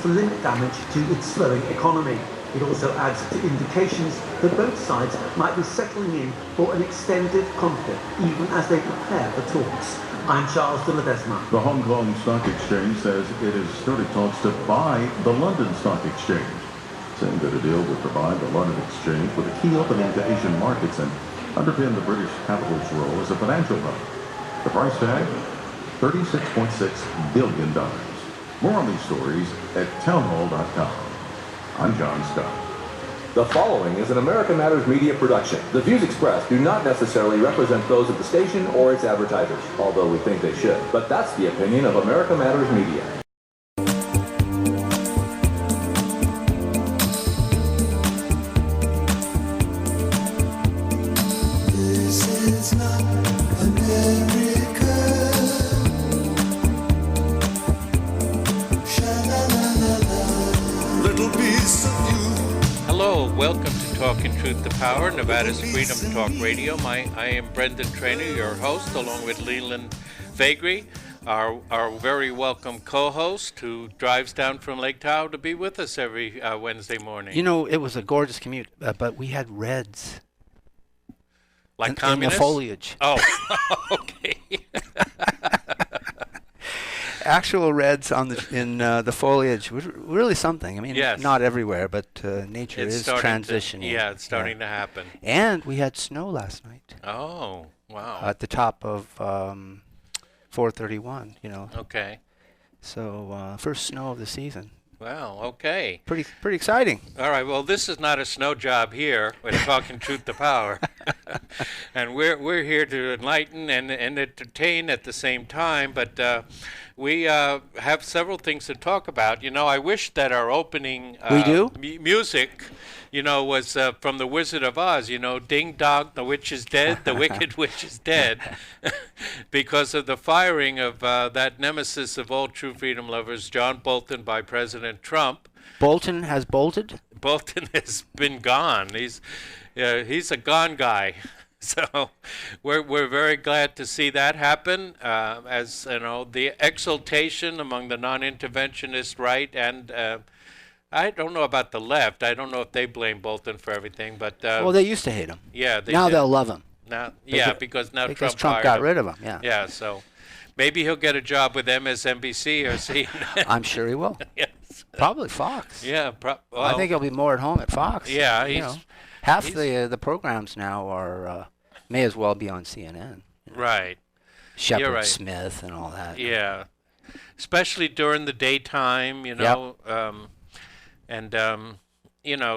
to limit damage to its slowing economy. It also adds to indications that both sides might be settling in for an extended conflict, even as they prepare for talks. I'm Charles de Ledesma. The Hong Kong Stock Exchange says it has started talks to buy the London Stock Exchange, saying that a deal would provide the London Exchange with a key opening to Asian markets and underpin the British capital's role as a financial hub. The price tag, $36.6 billion. More on these stories at townhall.com. I'm John Scott. The following is an America Matters media production. The views expressed do not necessarily represent those of the station or its advertisers, although we think they should. But that's the opinion of America Matters Media. This is not America. Sha-la-la-la-la. Little piece of you. Hello, welcome to Talking Truth to Power, Nevada's Freedom Talk Radio. I am Brendan Traynor, your host, along with Leland Faegre, our very welcome co-host who drives down from Lake Tahoe to be with us every Wednesday morning. You know, it was a gorgeous commute, but we had reds. Like communists? In the foliage. Oh, okay. Actual reds in the foliage was really something. I mean, Yes. not everywhere, but nature It's is starting transitioning. it's starting to happen. And we had snow last night Oh, wow. at the top of 431. You know, Okay. so first snow of the season. Well, okay. Pretty exciting. All right. Well, this is not a snow job here. We're talking truth to power, and we're here to enlighten and entertain at the same time. But we have several things to talk about. You know, I wish that our opening We do? music, was from The Wizard of Oz. You know, ding dong, the witch is dead, the wicked witch is dead, because of the firing of that nemesis of all true freedom lovers, John Bolton, by President Trump. Bolton has bolted. Bolton has been gone. He's a gone guy. So we're very glad to see that happen. As you know, the exultation among the non-interventionist right and I don't know about the left. I don't know if they blame Bolton for everything, but Well, they used to hate him. yeah, Now did. they'll love him. Now, Because- because now Because Trump Trump fired got him. rid of him. Yeah. Yeah, so maybe he'll get a job with MSNBC or CNN. I'm sure he will. Yes. Probably Fox. Yeah, I think he'll be more at home at Fox. Yeah, you he's- know. Half he's- the programs now are may as well be on CNN. right. Shepard right. Smith and all that. Yeah, especially during the daytime,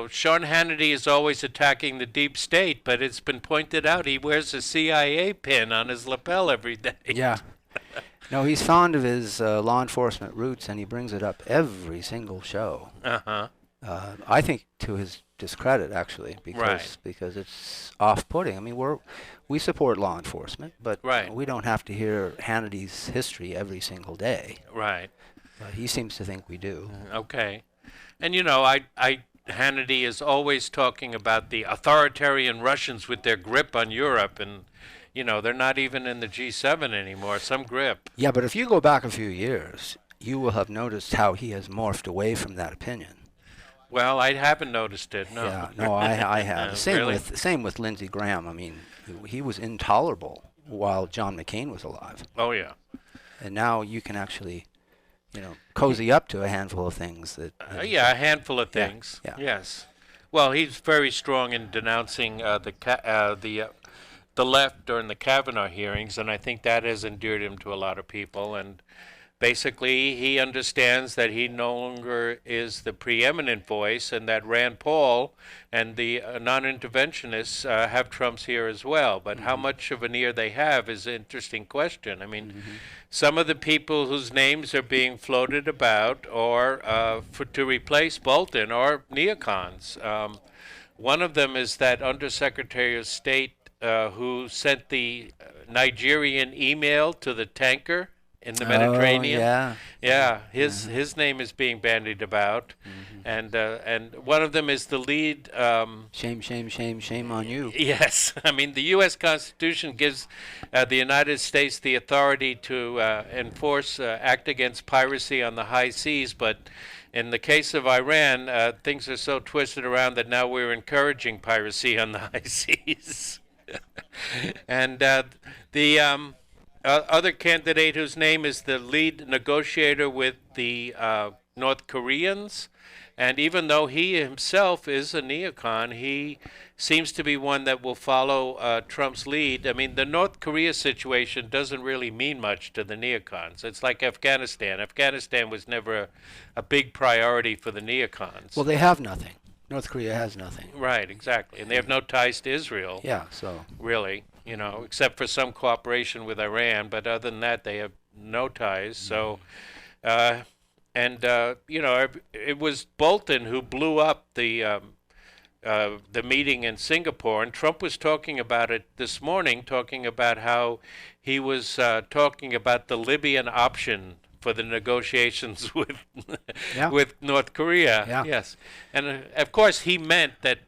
Sean Hannity is always attacking the deep state, but it's been pointed out he wears a CIA pin on his lapel every day. Yeah. No, he's fond of his law enforcement roots, and he brings it up every single show. Uh-huh. I think to his discredit, actually, because it's off-putting. I mean, we support law enforcement, but Right. we don't have to hear Hannity's history every single day. Right. He seems to think we do. Okay. And, Hannity is always talking about the authoritarian Russians with their grip on Europe, and, they're not even in the G7 anymore, some grip. Yeah, but if you go back a few years, you will have noticed how he has morphed away from that opinion. Well, I haven't noticed it, no. Yeah, no, I have. Same Really? with Lindsey Graham. I mean, he was intolerable while John McCain was alive, Oh, yeah. and now you can actually, cozy up to a handful of things that. Yeah, a handful of Yeah, things. yeah. Yes. Well, he's very strong in denouncing the left during the Kavanaugh hearings, and I think that has endeared him to a lot of people. And basically, he understands that he no longer is the preeminent voice, and that Rand Paul and the non-interventionists have trumps here as well. But how much of an ear they have is an interesting question. I mean, some of the people whose names are being floated about are to replace Bolton are neocons. One of them is that Undersecretary of State who sent the Nigerian email to the tanker in the Mediterranean. Yeah. His name is being bandied about, and one of them is the lead. Shame on you. Yes, I mean the U.S. Constitution gives the United States the authority to enforce act against piracy on the high seas, but in the case of Iran, things are so twisted around that now we're encouraging piracy on the high seas. And the other candidate whose name is the lead negotiator with the North Koreans, and even though he himself is a neocon, he seems to be one that will follow Trump's lead. I mean, the North Korea situation doesn't really mean much to the neocons. It's like Afghanistan. Afghanistan was never a big priority for the neocons. Well, they have nothing. North Korea has nothing. Right, exactly. And they have no ties to Israel. Yeah, so. Really, except for some cooperation with Iran. But other than that, they have no ties. So, it was Bolton who blew up the meeting in Singapore. And Trump was talking about it this morning, talking about how he was talking about the Libyan option for the negotiations with with North Korea. Yeah. Yes, and of course he meant that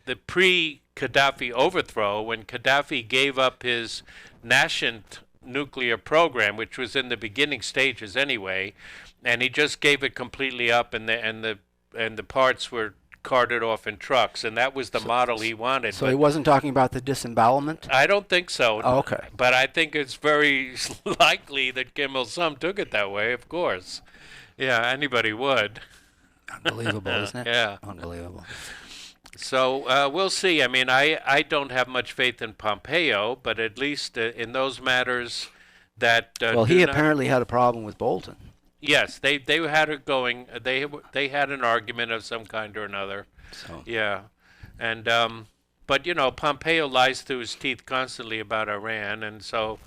the pre-Gaddafi overthrow, when Gaddafi gave up his nascent nuclear program, which was in the beginning stages anyway, and he just gave it completely up, and the parts were carted off in trucks, and that was the model he wanted. So he wasn't talking about the disembowelment? I don't think so. Oh, okay. But I think it's very likely that Kim Il-sung took it that way, of course. Yeah, anybody would. Unbelievable, isn't it? Yeah. Unbelievable. So we'll see. I mean, I don't have much faith in Pompeo, but at least in those matters that... well, he apparently had a problem with Bolton. Yes, they had it going. They had an argument of some kind or another. So. Yeah, and but Pompeo lies through his teeth constantly about Iran, and so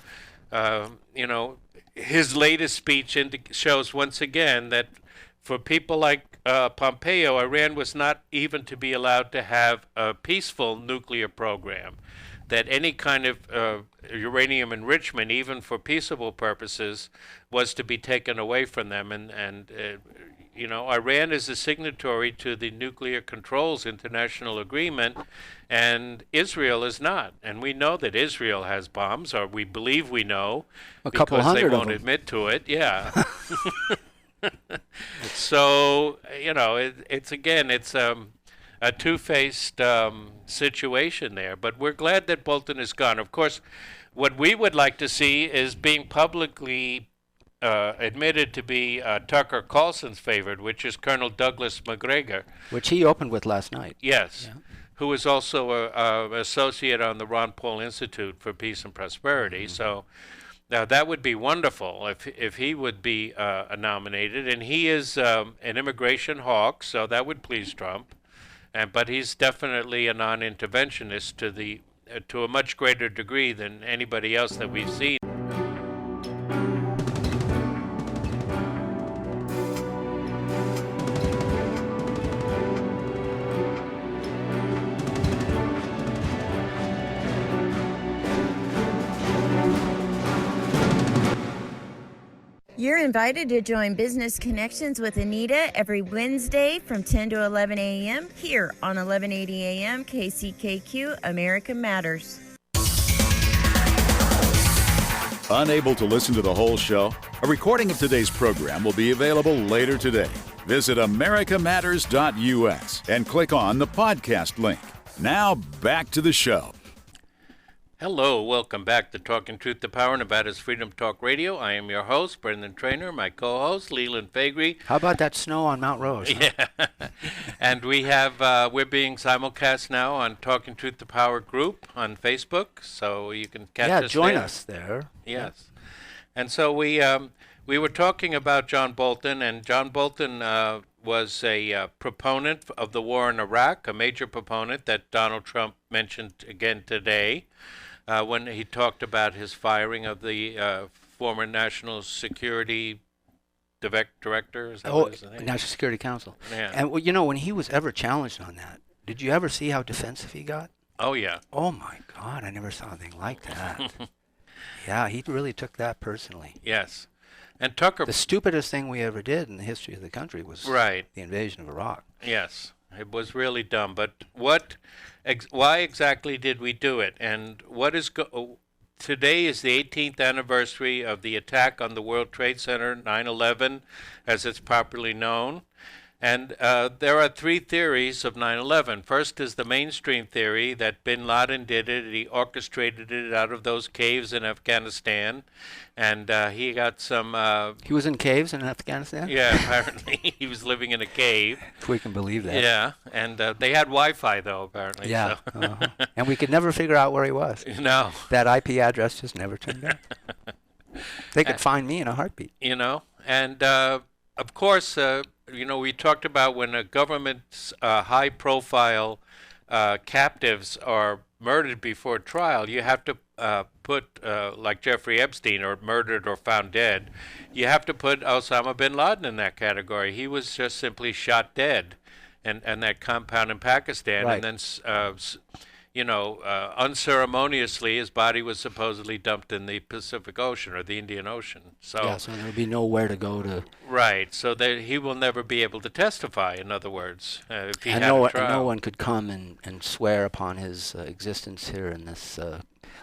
his latest speech shows once again that for people like Pompeo, Iran was not even to be allowed to have a peaceful nuclear program. That any kind of uranium enrichment, even for peaceable purposes, was to be taken away from them. And Iran is a signatory to the Nuclear Controls International Agreement, and Israel is not. And we know that Israel has bombs, or we believe we know, because they won't admit to it. Yeah. So, it's a two-faced situation there. But we're glad that Bolton is gone. Of course, what we would like to see is being publicly admitted to be Tucker Carlson's favorite, which is Colonel Douglas MacGregor. Which he opened with last night. Yes. Yeah. Who is also an associate on the Ron Paul Institute for Peace and Prosperity. Mm-hmm. So that would be wonderful if he would be nominated. And he is an immigration hawk, so that would please Trump. But he's definitely a non-interventionist to a much greater degree than anybody else that we've seen. You're invited to join Business Connections with Anita every Wednesday from 10 to 11 a.m. here on 1180 a.m. KCKQ America Matters. Unable to listen to the whole show? A recording of today's program will be available later today. Visit americamatters.us and click on the podcast link. Now back to the show. Hello, welcome back to Talking Truth to Power, Nevada's Freedom Talk Radio. I am your host, Brendan Traynor, my co-host, Leland Faegre. How about that snow on Mount Rose? Huh? Yeah, and we're being simulcast now on Talking Truth to Power group on Facebook, so you can catch us join there. us there. Yes, and so we were talking about John Bolton, and John Bolton was a proponent of the war in Iraq, a major proponent that Donald Trump mentioned again today. When he talked about his firing of the former National Security Director. Is that what his name? National Security Council. Yeah. And when he was ever challenged on that, did you ever see how defensive he got? Oh, yeah. Oh, my God, I never saw anything like that. Yeah, he really took that personally. Yes. And Tucker... The stupidest thing we ever did in the history of the country was the invasion of Iraq. Yes, it was really dumb. But why exactly did we do it? And what is... Today is the 18th anniversary of the attack on the World Trade Center, 9/11, as it's popularly known. And there are three theories of 9/11. First is the mainstream theory that bin Laden did it. He orchestrated it out of those caves in Afghanistan. And he got some... he was in caves in Afghanistan? Yeah, apparently. He was living in a cave. If we can believe that. Yeah, and they had Wi-Fi, though, apparently. Yeah. So. And we could never figure out where he was. No. That IP address just never turned up. They could find me in a heartbeat. You know, and of course... we talked about when a government's high-profile captives are murdered before trial, you have to put, like Jeffrey Epstein, or murdered or found dead, you have to put Osama bin Laden in that category. He was just simply shot dead in that compound in Pakistan. Right. And then, unceremoniously, his body was supposedly dumped in the Pacific Ocean or the Indian Ocean. So there would be nowhere to go to. Right, so that he will never be able to testify, in other words, if he and had a trial. And no one could come and swear upon his existence here in this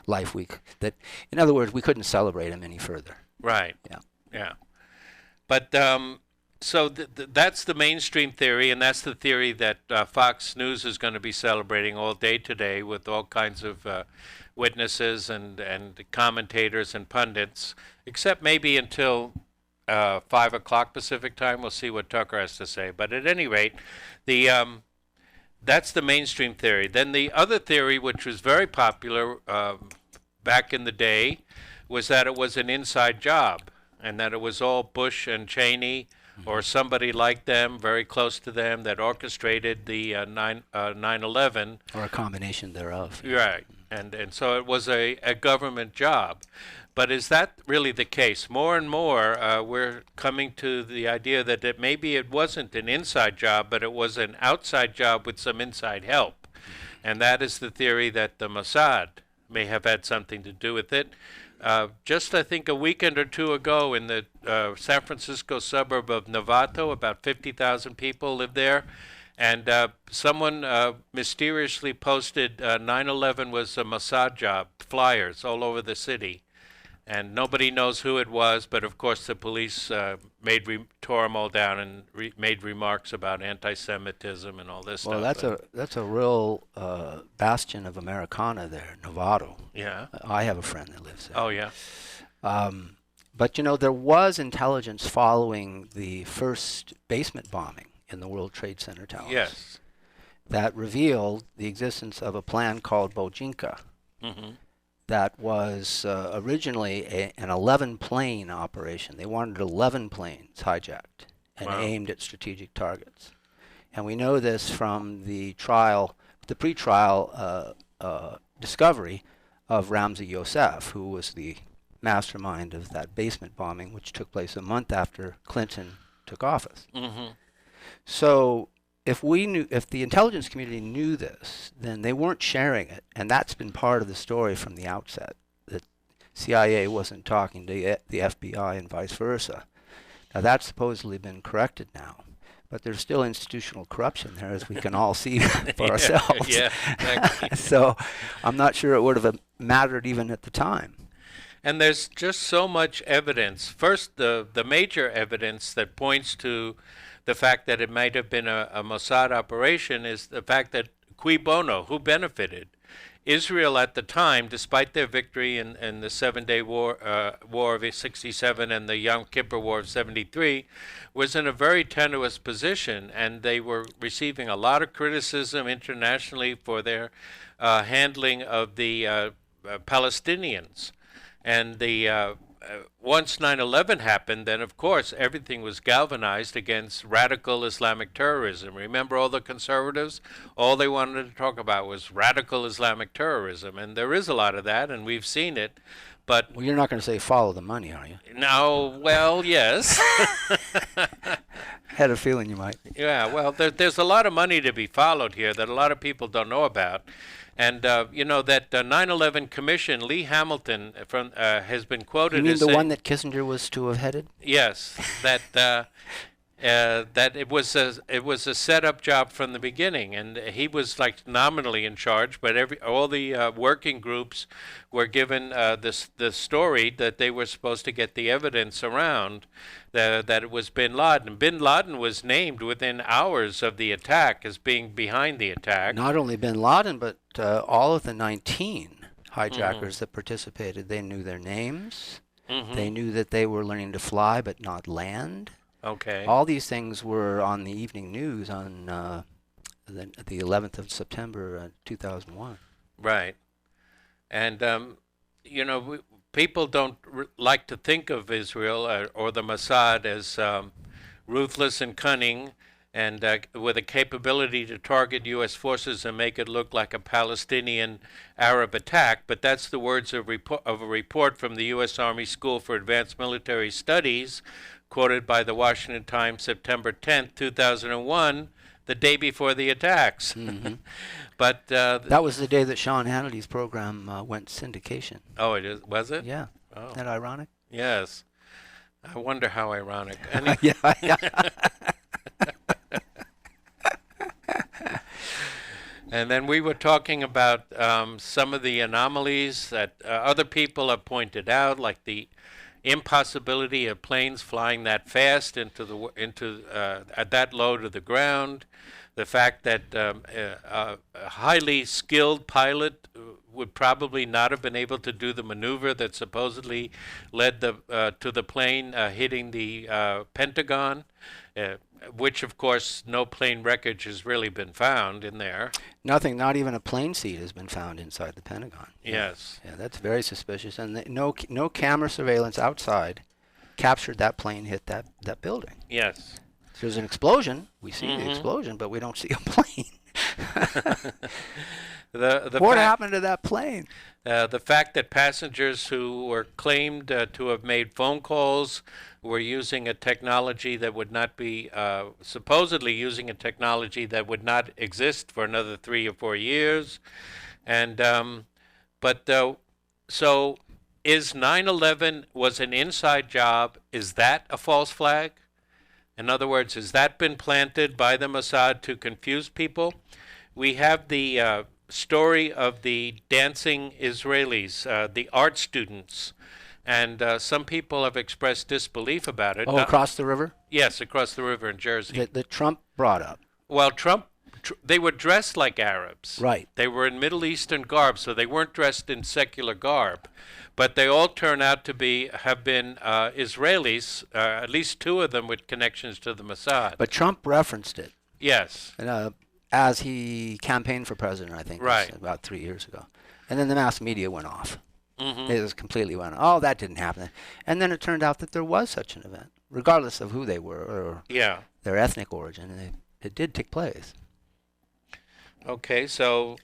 life week. That, in other words, we couldn't celebrate him any further. Right. Yeah. But so that's the mainstream theory, and that's the theory that Fox News is going to be celebrating all day today with all kinds of witnesses and commentators and pundits, except maybe until 5 o'clock Pacific time. We'll see what Tucker has to say. But at any rate, that's the mainstream theory. Then the other theory, which was very popular back in the day, was that it was an inside job, and that it was all Bush and Cheney or somebody like them, very close to them, that orchestrated the 9/11. Or a combination thereof. Right. And so it was a government job. But is that really the case? More and more, we're coming to the idea that maybe it wasn't an inside job, but it was an outside job with some inside help. And that is the theory that the Mossad may have had something to do with it. Just, I think, a weekend or two ago in the San Francisco suburb of Novato, about 50,000 people live there. And someone mysteriously posted 9/11 was a Mossad job, flyers all over the city. And nobody knows who it was, but of course the police tore them all down and made remarks about anti-Semitism and all this stuff. Well, that's a real bastion of Americana there, Novato. Yeah. I have a friend that lives there. Oh, yeah. But, there was intelligence following the first basement bombing in the World Trade Center towers. Yes. That revealed the existence of a plan called Bojinka. Mm-hmm. That was originally an 11-plane operation. They wanted 11 planes hijacked and aimed at strategic targets. And we know this from the pre-trial discovery of Ramzi Yousef, who was the mastermind of that basement bombing, which took place a month after Clinton took office. Mm-hmm. So if the intelligence community knew this, then they weren't sharing it, and that's been part of the story from the outset, that CIA wasn't talking to the FBI and vice versa. Now that's supposedly been corrected now, but there's still institutional corruption there, as we can all see for ourselves. Yeah, exactly. So I'm not sure it would have mattered even at the time. And there's just so much evidence. First, the major evidence that points to the fact that it might have been a Mossad operation is the fact that cui bono, who benefited? Israel at the time, despite their victory in the 7-Day War of 67 and the Yom Kippur War of 73, was in a very tenuous position, and they were receiving a lot of criticism internationally for their handling of the Palestinians. And once 9/11 happened, then of course everything was galvanized against radical Islamic terrorism. Remember, all the conservatives, all they wanted to talk about was radical Islamic terrorism, and there is a lot of that, and we've seen it. But well, you're not going to say follow the money, are you? No, well, yes. Had a feeling you might. Yeah, well, there's a lot of money to be followed here that a lot of people don't know about. And, you know, that 9/11 Commission, Lee Hamilton has been quoted You mean as the saying, one that Kissinger was to have headed? yes, that that it was a setup job from the beginning, and he was like nominally in charge, but all the working groups were given the story that they were supposed to get the evidence around that it was Bin Laden. Bin Laden was named within hours of the attack as being behind the attack. Not only Bin Laden, but all of the 19 hijackers that participated. They knew their names. They knew that they were learning to fly but not land. Okay. All these things were on the evening news on the 11th of September 2001. Right. And, you know, people don't like to think of Israel or the Mossad as ruthless and cunning and with a capability to target U.S. forces and make it look like a Palestinian Arab attack. But that's the words of a report from the U.S. Army School for Advanced Military Studies, quoted by the Washington Times, September 10th, 2001, the day before the attacks. But that was the day that Sean Hannity's program went syndication. Oh, was it? Yeah. Oh. Isn't that ironic? Yes. I wonder how ironic. Yeah. And then we were talking about some of the anomalies that other people have pointed out, like the impossibility of planes flying that fast at that low to the ground, the fact that a highly skilled pilot would probably not have been able to do the maneuver that supposedly led to the plane hitting the Pentagon, which of course no plane wreckage has really been found in there. Nothing, not even a plane seat has been found inside the Pentagon. Yes. Yeah, that's very suspicious. And no camera surveillance outside captured that plane hit that building. Yes. So there's an explosion. We see the explosion, but we don't see a plane. What happened to that plane? The fact that passengers who were claimed to have made phone calls were using a technology that would not be, supposedly using a technology that would not exist for another 3 or 4 years. And, so is 9/11 was an inside job? Is that a false flag? In other words, has that been planted by the Mossad to confuse people? We have the story of the dancing Israelis, the art students, and some people have expressed disbelief about it. Across the river? Yes, across the river in Jersey. That Trump brought up. Well, they were dressed like Arabs. Right. They were in Middle Eastern garb, so they weren't dressed in secular garb. But they all turn out to have been Israelis, at least 2 of them with connections to the Mossad. But Trump referenced it. Yes. As he campaigned for president, I think, right, about 3 years ago. And then the mass media went off. It just completely went, oh, that didn't happen. And then it turned out that there was such an event, regardless of who they were or their ethnic origin. And it did take place. Okay, so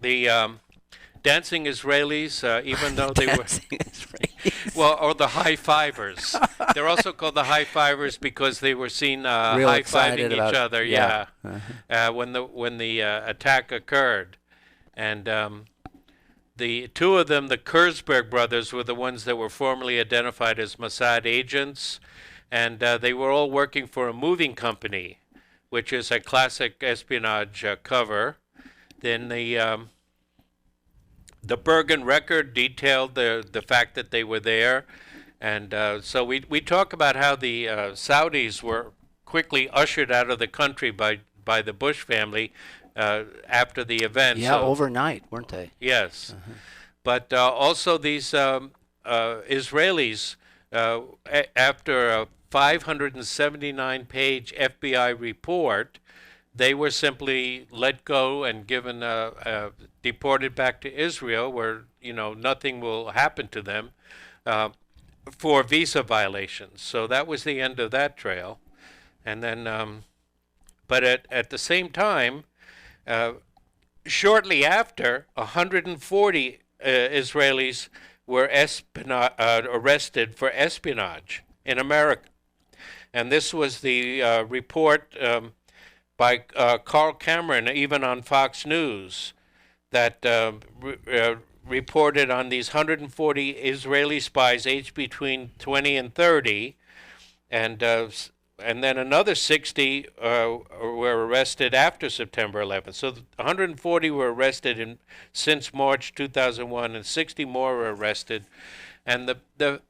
the dancing Israelis, even though they were... Well, or the high-fivers. They're also called the high-fivers because they were seen high-fiving each other, when the attack occurred. And the 2 of them, the Kurzberg brothers, were the ones that were formally identified as Mossad agents, and they were all working for a moving company, which is a classic espionage cover. Then the Bergen record detailed the fact that they were there. And so we talk about how the Saudis were quickly ushered out of the country by the Bush family after the event. Yeah, overnight, weren't they? Yes. But also these Israelis, after a 579-page FBI report, they were simply let go and given deported back to Israel, where nothing will happen to them for visa violations. So that was the end of that trail. And then, but at the same time, shortly after, 140 Israelis were arrested for espionage in America. And this was the report by Carl Cameron, even on Fox News, that reported on these 140 Israeli spies aged between 20 and 30, and then another 60 were arrested after September 11th. So 140 were arrested since March 2001, and 60 more were arrested. And the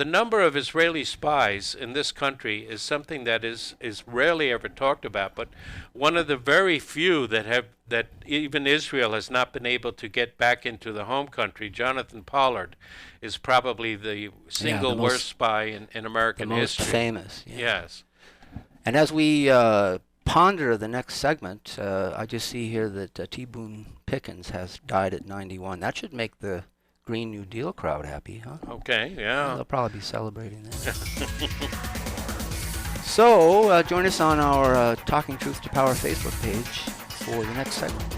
number of Israeli spies in this country is something that is rarely ever talked about, but one of the very few that even Israel has not been able to get back into the home country. Jonathan Pollard is probably the single worst spy in American history. The most famous. Yeah. Yes. And as we ponder the next segment, I just see here that T. Boone Pickens has died at 91. That should make the Green New Deal crowd happy, huh? Okay, yeah. They'll probably be celebrating that. So, join us on our Talking Truth to Power Facebook page for the next segment.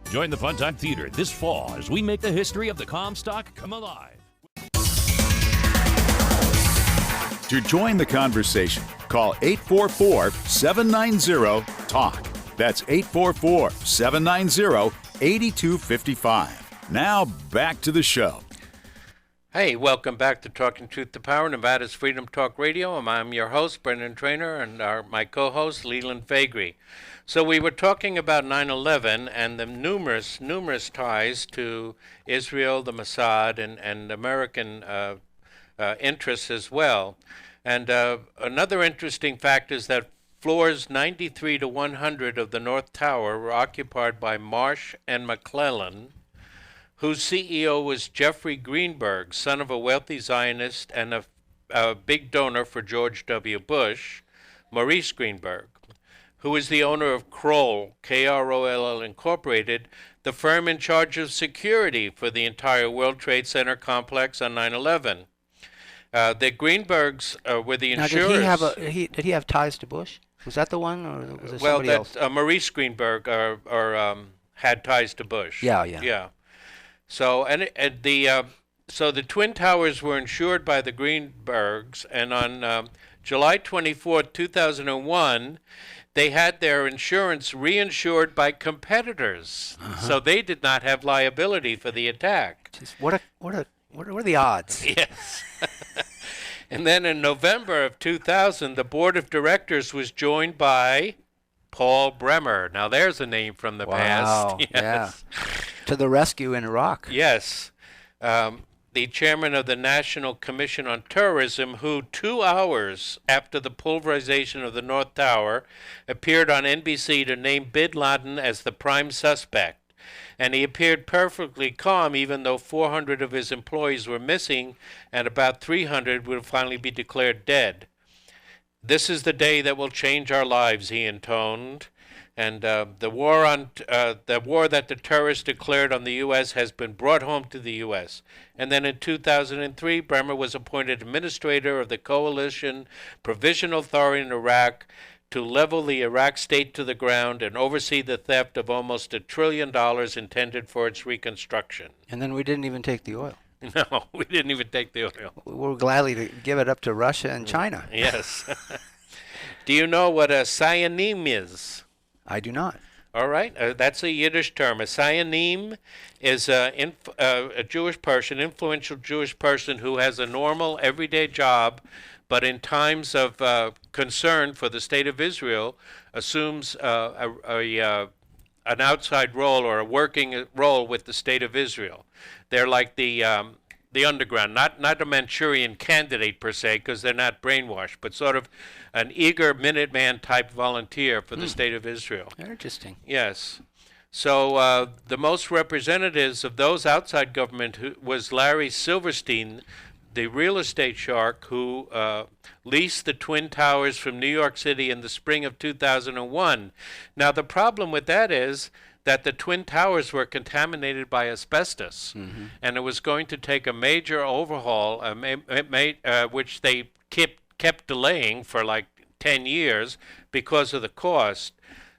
Join the Fun Time Theater this fall as we make the history of the Comstock come alive. To join the conversation, call 844-790-TALK. That's 844-790-8255. Now, back to the show. Hey, welcome back to Talking Truth to Power, Nevada's Freedom Talk Radio. I'm your host, Brendan Traynor, and my co-host, Leland Faegre. So we were talking about 9/11 and the numerous ties to Israel, the Mossad, and American interests as well. And another interesting fact is that floors 93 to 100 of the North Tower were occupied by Marsh and McLennan, whose CEO was Jeffrey Greenbergs, son of a wealthy Zionist and a big donor for George W. Bush, Maurice Greenberg, who is the owner of Kroll, Kroll Incorporated, the firm in charge of security for the entire World Trade Center complex on 9/11. The Greenbergs were the insurers. Now, did he have ties to Bush? Was that the one, or was it somebody else? Maurice Greenberg had ties to Bush. Yeah. So so the Twin Towers were insured by the Greenbergs, and on July 24, 2001, they had their insurance reinsured by competitors. So they did not have liability for the attack. Just what are the odds? Yes. And then in November of 2000, the board of directors was joined by Paul Bremer. Now there's a name from the past. Yes. Yeah. To the rescue in Iraq. Yes. The chairman of the National Commission on Terrorism, who 2 hours after the pulverization of the North Tower appeared on NBC to name bin Laden as the prime suspect. And he appeared perfectly calm, even though 400 of his employees were missing and about 300 would finally be declared dead. "This is the day that will change our lives," he intoned. And the war that the terrorists declared on the U.S. has been brought home to the U.S. And then in 2003, Bremer was appointed administrator of the Coalition Provisional Authority in Iraq to level the Iraq state to the ground and oversee the theft of almost $1 trillion intended for its reconstruction. And then we didn't even take the oil. No, we didn't even take the oil. We were gladly to give it up to Russia and China. Yes. Do you know what a Sionim is? I do not. All right. That's a Yiddish term. A Sionim is a Jewish person, influential Jewish person who has a normal, everyday job, but in times of concern for the state of Israel, assumes an outside role or a working role with the state of Israel. They're like the underground, not a Manchurian candidate per se, because they're not brainwashed, but sort of an eager Minuteman type volunteer for the state of Israel. Interesting. Yes. So the most representatives of those outside government was Larry Silverstein, the real estate shark who leased the Twin Towers from New York City in the spring of 2001. Now, the problem with that is that the Twin Towers were contaminated by asbestos, and it was going to take a major overhaul, which they kept delaying for like 10 years because of the cost.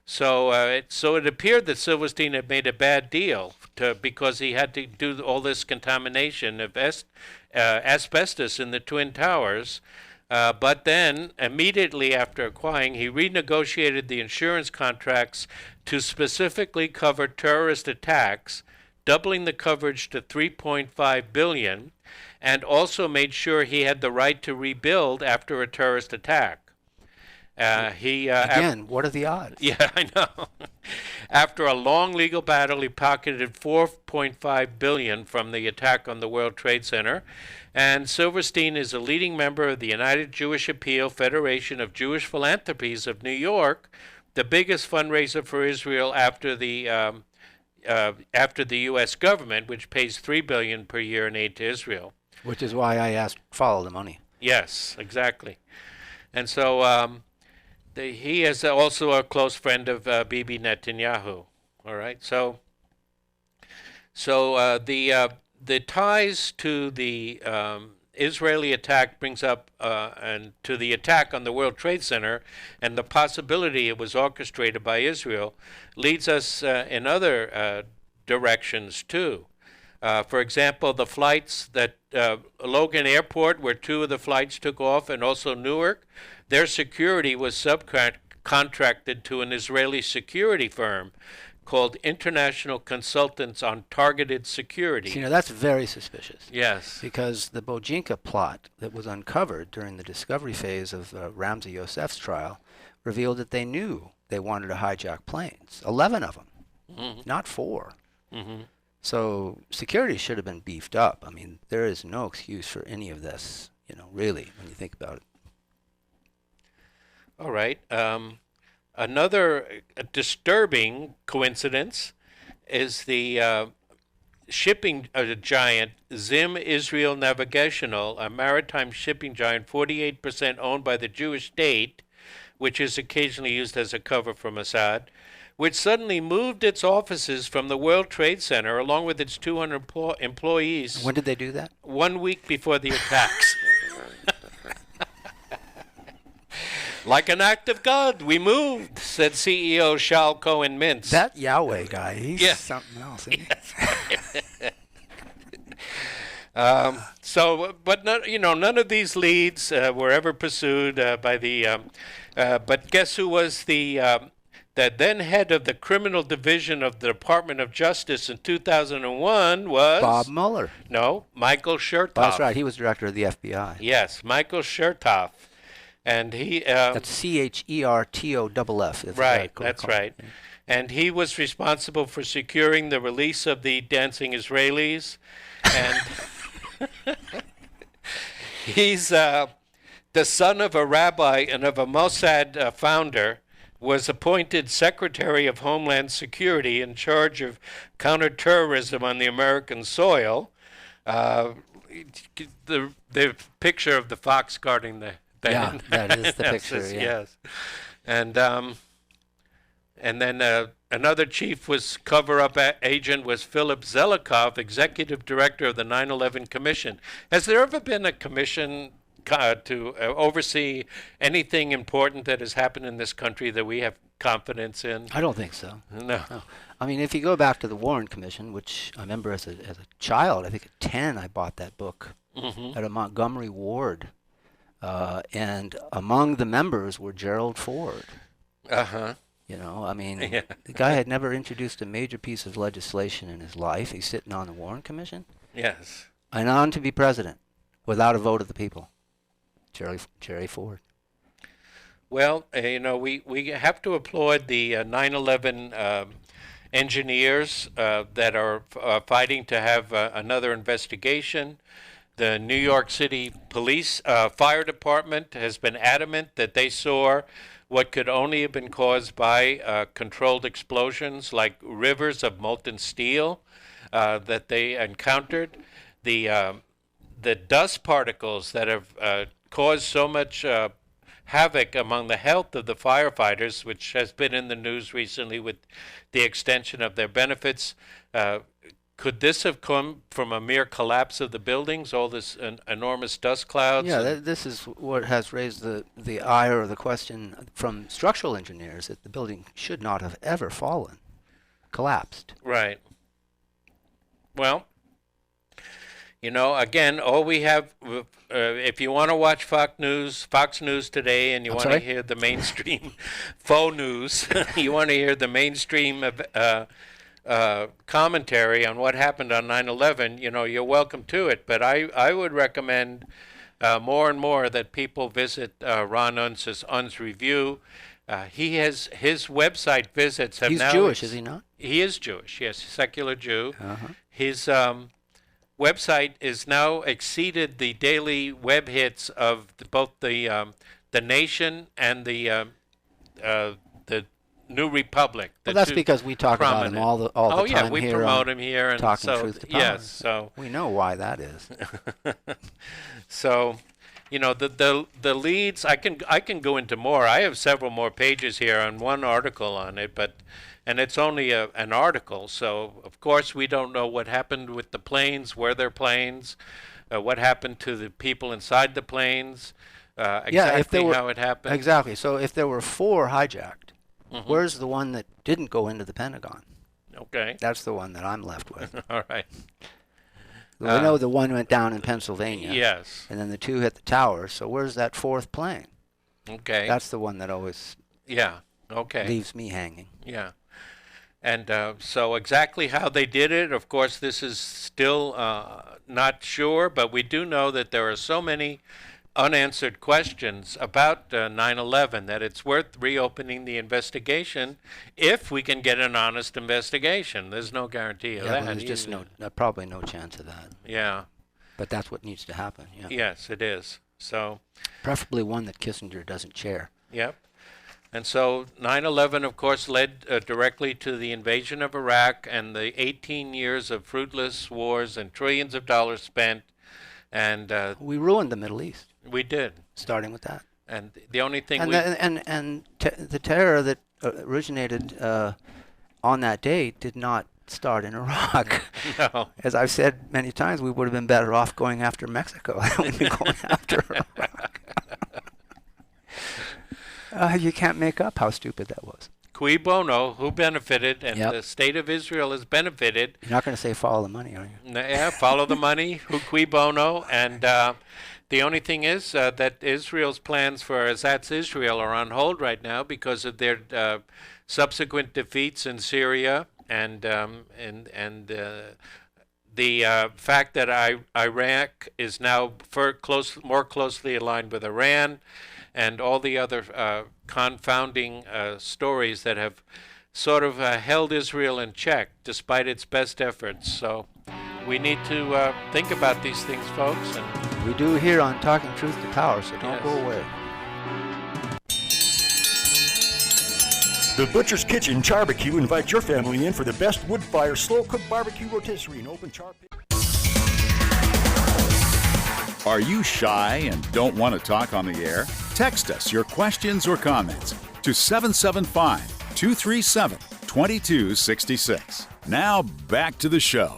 So it appeared that Silverstein had made a bad deal because he had to do all this contamination of asbestos in the Twin Towers. But then, immediately after acquiring, he renegotiated the insurance contracts to specifically cover terrorist attacks, doubling the coverage to $3.5 billion, and also made sure he had the right to rebuild after a terrorist attack. Again, what are the odds? Yeah, I know. After a long legal battle, he pocketed $4.5 billion from the attack on the World Trade Center. And Silverstein is a leading member of the United Jewish Appeal Federation of Jewish Philanthropies of New York, the biggest fundraiser for Israel after the U.S. government, which pays $3 billion per year in aid to Israel. Which is why I asked, follow the money. Yes, exactly. And so he is also a close friend of Bibi Netanyahu. All right, so the ties to the Israeli attack brings up and to the attack on the World Trade Center and the possibility it was orchestrated by Israel leads us in other directions too. For example, the flights that Logan Airport, where two of the flights took off, and also Newark, their security was subcontracted to an Israeli security firm called International Consultants on Targeted Security. You know, that's very suspicious. Yes. Because the Bojinka plot that was uncovered during the discovery phase of Ramzi Yousef's trial revealed that they knew they wanted to hijack planes, 11 of them, not 4. Mm-hmm. So security should have been beefed up. I mean, there is no excuse for any of this, really, when you think about it. All right. Another disturbing coincidence is the shipping giant Zim Israel Navigational, a maritime shipping giant 48% owned by the Jewish state, which is occasionally used as a cover for Mossad, which suddenly moved its offices from the World Trade Center along with its 200 employees. When did they do that? 1 week before the attacks. Like an act of God, we moved, said CEO Shal Cohen-Mintz. That Yahweh guy, he's something else, isn't he? But none of these leads were ever pursued by the. But guess who was the then head of the criminal division of the Department of Justice in 2001 was Bob Mueller. No, Michael Chertoff. Oh, that's right. He was director of the FBI. Yes, Michael Chertoff. And he that's Chertoff. Right, that's right. And he was responsible for securing the release of the dancing Israelis. And he's the son of a rabbi and of a Mossad founder, was appointed Secretary of Homeland Security in charge of counterterrorism on the American soil. The picture of the fox guarding the Yeah, that is the picture. Yes, and then another chief cover-up agent was Philip Zelikow, executive director of the 9/11 Commission. Has there ever been a commission to oversee anything important that has happened in this country that we have confidence in? I don't think so. No. I mean, if you go back to the Warren Commission, which I remember as a child, I think at 10 I bought that book at a Montgomery Ward. And among the members were Gerald Ford. Uh-huh. The guy had never introduced a major piece of legislation in his life. He's sitting on the Warren Commission. Yes. And on to be president without a vote of the people. Jerry Ford. Well, we have to applaud the 9/11 engineers that are fighting to have another investigation. The New York City Police Fire Department has been adamant that they saw what could only have been caused by controlled explosions like rivers of molten steel that they encountered. The dust particles that have caused so much havoc among the health of the firefighters, which has been in the news recently with the extension of their benefits. Could this have come from a mere collapse of the buildings, all this enormous dust clouds? Yeah, this is what has raised the ire or the question from structural engineers that the building should not have ever collapsed. Right. Well, You know, again, all we have, if you want to watch Fox News today, and you want to hear the mainstream faux news, you want to hear the mainstream commentary on what happened on 9/11, you know, you're welcome to it. But I would recommend more and more that people visit Ron Unz's Review. He has his website visits have He's now. He's Jewish, is he not? He is Jewish, yes, secular Jew. Uh-huh. His website is now exceeded the daily web hits of both the Nation and the New Republic. Well, that's because we talk about him all the time. Oh yeah, we promote him here, and Talking so Truth to Power. yes, so we know why that is. So, you know, the leads. I can go into more. I have several more pages here on one article on it, and it's only an article. So of course we don't know what happened with the planes, were there planes, what happened to the people inside the planes, exactly how it happened. Exactly. So if there were 4 hijacked, where's the one that didn't go into the Pentagon? Okay. That's the one that I'm left with. All right. We know the one went down in Pennsylvania. Yes. And then the 2 hit the towers. So where's that 4th plane? Okay. That's the one that always leaves me hanging. Yeah. And so exactly how they did it, of course, this is still not sure, but we do know that there are so many unanswered questions about 9/11 that it's worth reopening the investigation if we can get an honest investigation. There's no guarantee of that. There's just probably no chance of that. Yeah. But that's what needs to happen. Yeah. Yes, it is. So. Preferably one that Kissinger doesn't chair. Yep. And so 9/11, of course, led directly to the invasion of Iraq and the 18 years of fruitless wars and trillions of dollars spent. And we ruined the Middle East. We did. Starting with that. And the only thing the terror that originated on that date did not start in Iraq. No. As I've said many times, we would have been better off going after Mexico than we'd been going after Iraq. You can't make up how stupid that was. Cui bono, who benefited, and the state of Israel has benefited. You're not going to say follow the money, are you? Yeah, follow the money, who cui bono. And the only thing is that Israel's plans for Assad's Israel are on hold right now because of their subsequent defeats in Syria and the fact that Iraq is now more closely aligned with Iran, and all the other confounding stories that have sort of held Israel in check despite its best efforts. So we need to think about these things, folks. And we do here on Talking Truth to Power, so don't go away. The Butcher's Kitchen Barbecue invites your family in for the best wood-fire, slow-cooked barbecue rotisserie and open char pit. Are you shy and don't want to talk on the air? Text us your questions or comments to 775-237-2266. Now back to the show.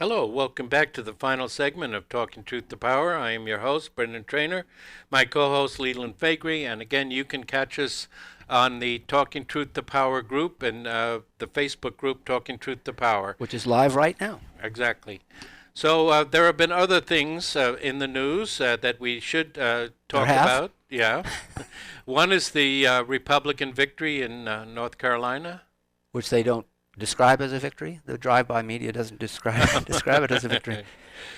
Hello, welcome back to the final segment of Talking Truth to Power. I am your host, Brendan Traynor, my co-host, Leland Faegre, and again, you can catch us on the Talking Truth to Power group and the Facebook group Talking Truth to Power. Which is live right now. Exactly. So there have been other things in the news that we should talk about. Yeah. One is the Republican victory in North Carolina. Which they don't describe as a victory. The drive-by media doesn't describe it as a victory.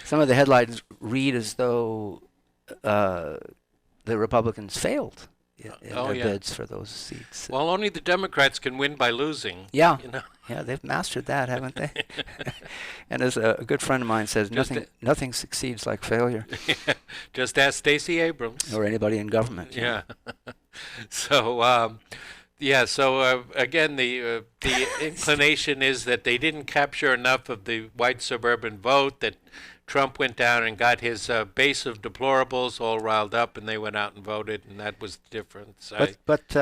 Some of the headlines read as though the Republicans failed in their bids for those seats. Well, only the Democrats can win by losing. Yeah. You know? Yeah, they've mastered that, haven't they? And as a good friend of mine says, nothing succeeds like failure. Just ask Stacey Abrams. Or anybody in government. Yeah. So, again, the inclination is that they didn't capture enough of the white suburban vote, that Trump went down and got his base of deplorables all riled up, and they went out and voted, and that was the difference. But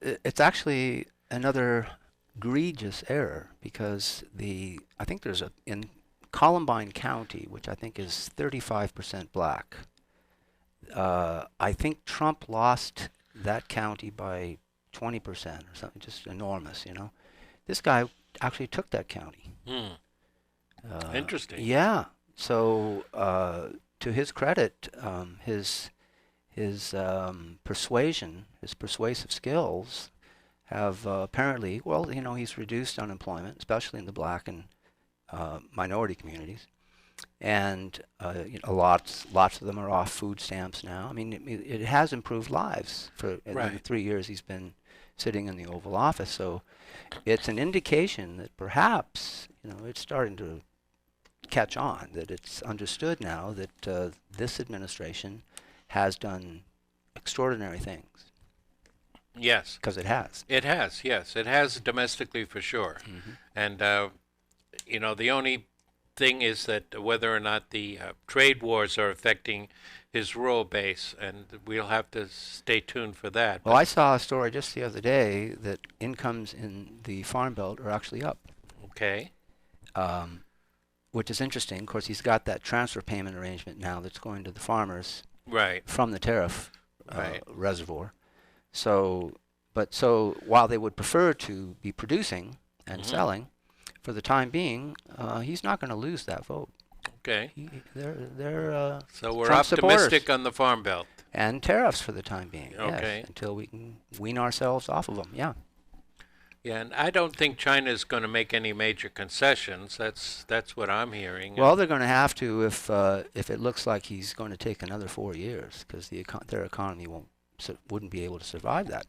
it's actually another egregious error, because I think there's in Columbine County, which I think is 35% black, I think Trump lost that county by 20% or something, just enormous, you know. This guy actually took that county. Interesting. Yeah. So to his credit, his persuasion, his persuasive skills have apparently, well, he's reduced unemployment, especially in the black and minority communities. And lots of them are off food stamps now. I mean, it has improved lives in the 3 years he's been sitting in the Oval Office. So it's an indication that perhaps it's starting to catch on, that it's understood now that this administration has done extraordinary things. Yes. Because it has. It has, yes. It has domestically for sure. Mm-hmm. And, the only thing is that whether or not the trade wars are affecting his rural base, and we'll have to stay tuned for that. Well, I saw a story just the other day that incomes in the Farm Belt are actually up. Okay. Which is interesting. Of course, he's got that transfer payment arrangement now that's going to the farmers from the tariff reservoir. So while they would prefer to be producing and selling, for the time being, he's not going to lose that vote. Okay. They're so we're Trump optimistic supporters. on the Farm Belt. And tariffs for the time being. Okay. Yes, until we can wean ourselves off of them. Yeah. Yeah, and I don't think China is going to make any major concessions. That's what I'm hearing. Well, they're going to have to if it looks like he's going to take another 4 years, because their economy wouldn't be able to survive that.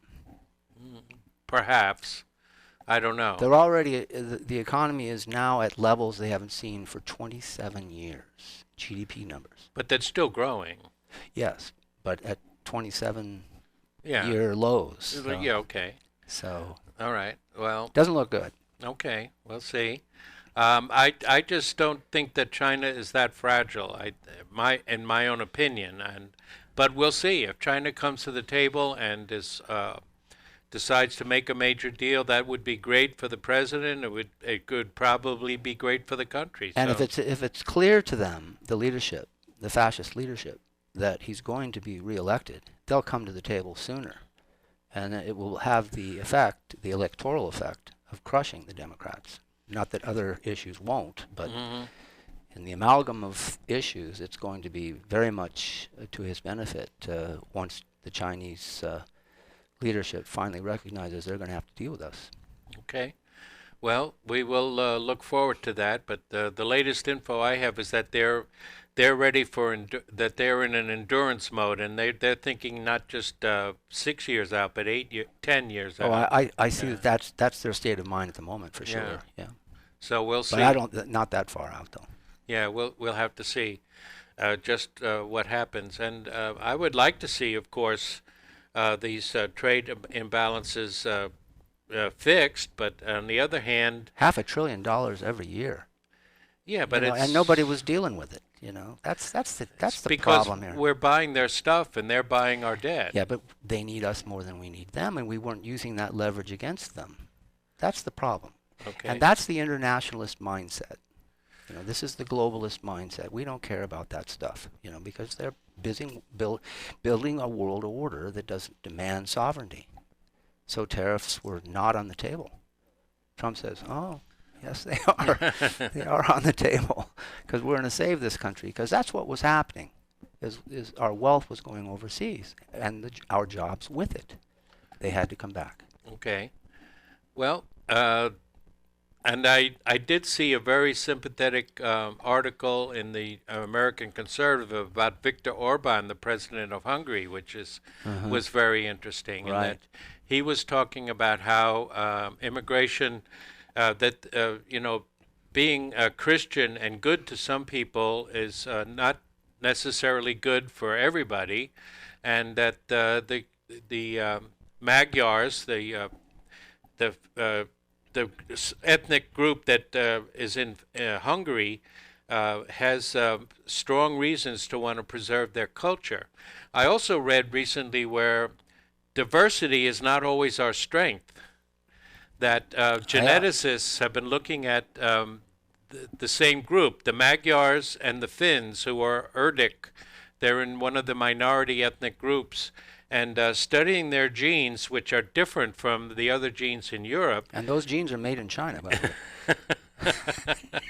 Perhaps. I don't know. They're already the economy is now at levels they haven't seen for 27 years. GDP numbers. But that's still growing. Yes, but at 27-year lows. So. Yeah. Okay. So. All right. Well. Doesn't look good. Okay. We'll see. I just don't think that China is that fragile. In my own opinion, but we'll see if China comes to the table and decides to make a major deal. That would be great for the president. It could probably be great for the country. And if it's clear to them, the leadership, the fascist leadership, that he's going to be reelected, they'll come to the table sooner, and it will have the electoral effect of crushing the Democrats. Not that other issues won't, but in the amalgam of issues, it's going to be very much to his benefit once the Chinese leadership finally recognizes they're going to have to deal with us. Okay. Well, we will look forward to that. But the latest info I have is that they're ready that they're in an endurance mode, and they're thinking not just 6 years out, but 10 years out. Oh, I see that's their state of mind at the moment for sure. Yeah. So we'll see. But not that far out though. Yeah, we'll have to see just what happens, and I would like to see, of course, these trade imbalances fixed, but on the other hand, $500 billion every year. Yeah, but and nobody was dealing with it. That's the problem here. Because we're buying their stuff and they're buying our debt. Yeah, but they need us more than we need them, and we weren't using that leverage against them. That's the problem. Okay. And that's the internationalist mindset. This is the globalist mindset. We don't care about that stuff, because they're busy building a world order that doesn't demand sovereignty. So tariffs were not on the table. Trump says, oh, yes, they are. They are on the table, because we're going to save this country, because that's what was happening, is our wealth was going overseas, and our jobs with it. They had to come back. Okay. Well, and I did see a very sympathetic article in the American Conservative about Viktor Orban, the president of Hungary, which was very interesting. Right. And that he was talking about how immigration, being a Christian and good to some people is not necessarily good for everybody, and that the Magyars, the ethnic group that is in Hungary has strong reasons to want to preserve their culture. I also read recently where diversity is not always our strength, that geneticists have been looking at the same group, the Magyars and the Finns, who are Urdik. They're in one of the minority ethnic groups, and studying their genes, which are different from the other genes in Europe. And those genes are made in China, by the way.